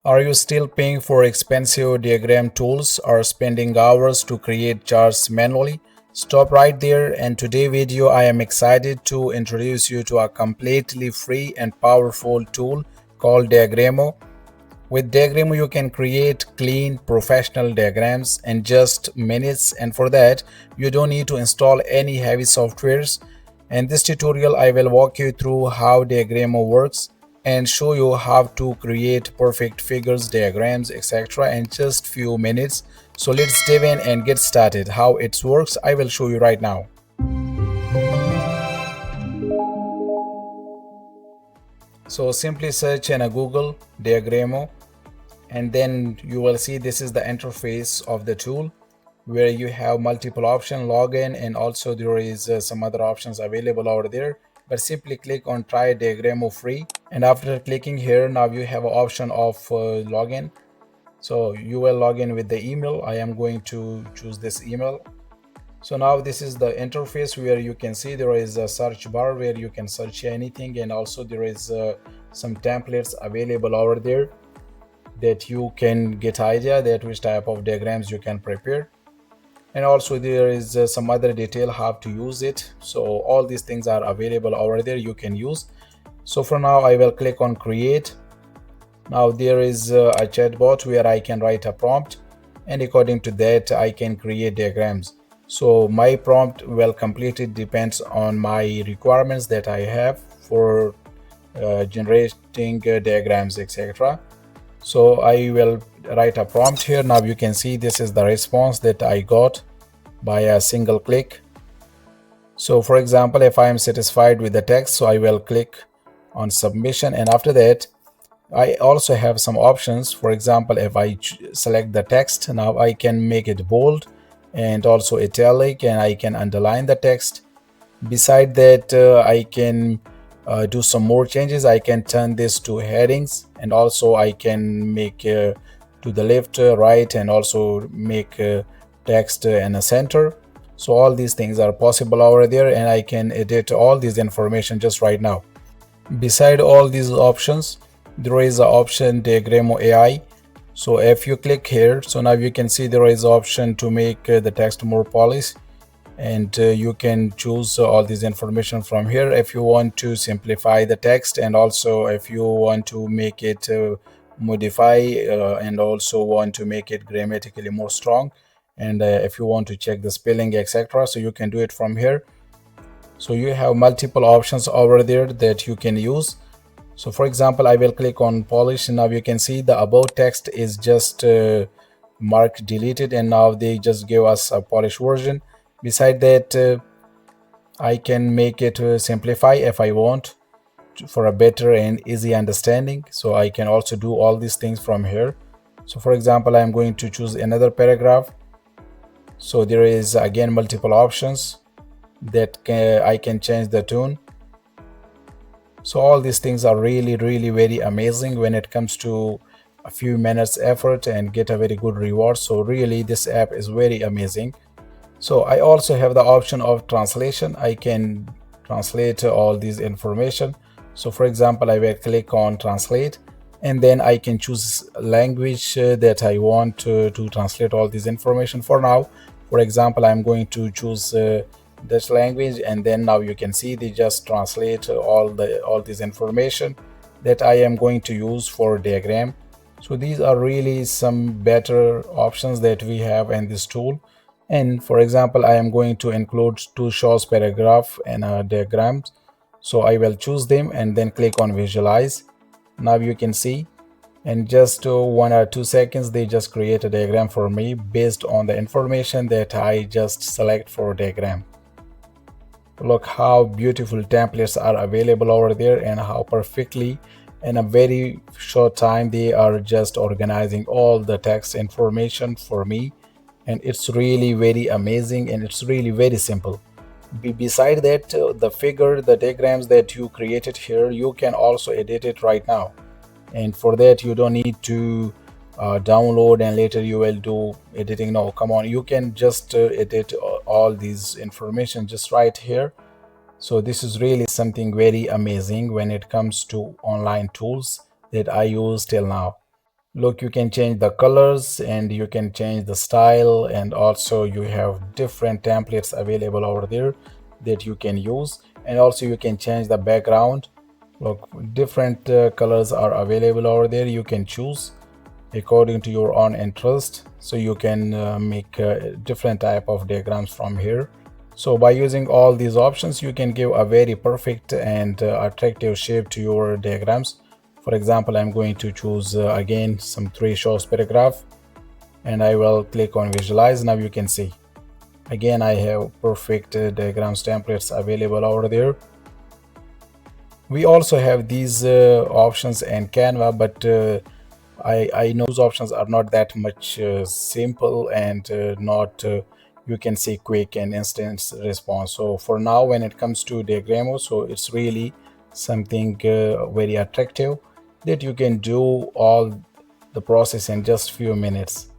Are you still paying for expensive diagram tools or spending hours to create charts manually? Stop right there, and today video I am excited to introduce you to a completely free and powerful tool called Diagrimo. With Diagrimo you can create clean professional diagrams in just minutes, and for that you don't need to install any heavy softwares. In this tutorial I will walk you through how Diagrimo works and show you how to create perfect figures, diagrams, etc. in just few minutes. So let's dive in and get started. How it works I will show you right now. So simply search in a Google Diagrimo, and then you will see this is the interface of the tool where you have multiple options, login, and also there is some other options available over there. But simply click on try Diagramo free, and after clicking here now you have an option of login. So you will log in with the email. I am going to choose this email. So now this is the interface where you can see there is a search bar where you can search anything, and also there is some templates available over there that you can get idea that which type of diagrams you can prepare. And also there is some other detail how to use it. So all these things are available over there, you can use. So for now I will click on create. Now there is a chatbot where I can write a prompt, and according to that I can create diagrams. So my prompt will completely depends on my requirements that I have for generating diagrams, etc. So I will write a prompt here. Now you can see this is the response that I got by a single click. So for example, if I am satisfied with the text, so I will click on submission, and after that I also have some options. For example, if I select the text, now I can make it bold and also italic, and I can underline the text. Beside that, I can do some more changes. I can turn this to headings, and also I can make to the left, right, and also make text in a center. So all these things are possible over there, and I can edit all this information just right now. Beside all these options, there is an option Diagrimo AI. So if you click here, so now you can see there is option to make the text more polished, and you can choose all this information from here if you want to simplify the text, and also if you want to make it modify, and also want to make it grammatically more strong, and if you want to check the spelling, etc. So you can do it from here. So you have multiple options over there that you can use. So for example, I will click on polish, and now you can see the about text is just marked deleted, and now they just give us a polished version. Beside that, I can make it simplify if I want for a better and easy understanding. So I can also do all these things from here. So for example, I'm going to choose another paragraph. So there is again multiple options that I can change the tone. So all these things are really very amazing when it comes to a few minutes effort and get a very good reward. So really this app is very amazing. So I also have the option of translation. I can translate all this information. So for example, I will click on translate, and then I can choose language that I want to translate all this information. For now, for example, I'm going to choose Dutch language, and then now you can see they just translate all this information that I am going to use for diagram. So these are really some better options that we have in this tool. And for example, I am going to include two shows paragraph and diagrams. So I will choose them and then click on visualize. Now you can see in just 1 or 2 seconds they just create a diagram for me based on the information that I just select for diagram. Look how beautiful templates are available over there, and how perfectly in a very short time they are just organizing all the text information for me. And it's really very amazing, and it's really very simple. Beside that, the figure, the diagrams that you created here, you can also edit it right now. And for that you don't need to download and later you will do editing. No, come on, you can just edit all these information just right here. So this is really something very amazing when it comes to online tools that I use till now. Look, you can change the colors and you can change the style, and also you have different templates available over there that you can use. And also you can change the background. Look, different colors are available over there. You can choose according to your own interest, so you can make different type of diagrams from here. So by using all these options, you can give a very perfect and attractive shape to your diagrams. For example, I'm going to choose again some 3 shows paragraph, and I will click on visualize. Now you can see again I have perfect diagrams templates available over there. We also have these options in Canva, but I know those options are not that much simple and not you can see quick and instant response. So for now, when it comes to Diagramo, so it's really something very attractive that you can do all the process in just few minutes.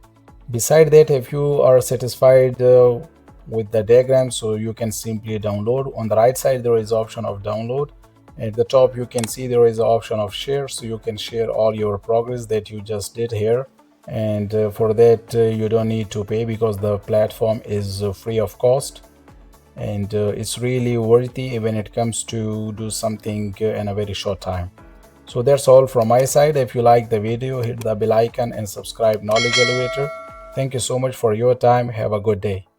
Beside that, if you are satisfied with the diagram, so you can simply download. On the right side there is option of download. At the top you can see there is an option of share, so you can share all your progress that you just did here. And for that you don't need to pay because the platform is free of cost, and it's really worthy when it comes to do something in a very short time. So that's all from my side. If you like the video, hit the bell icon and subscribe Knowledge Elevator. Thank you so much for your time. Have a good day.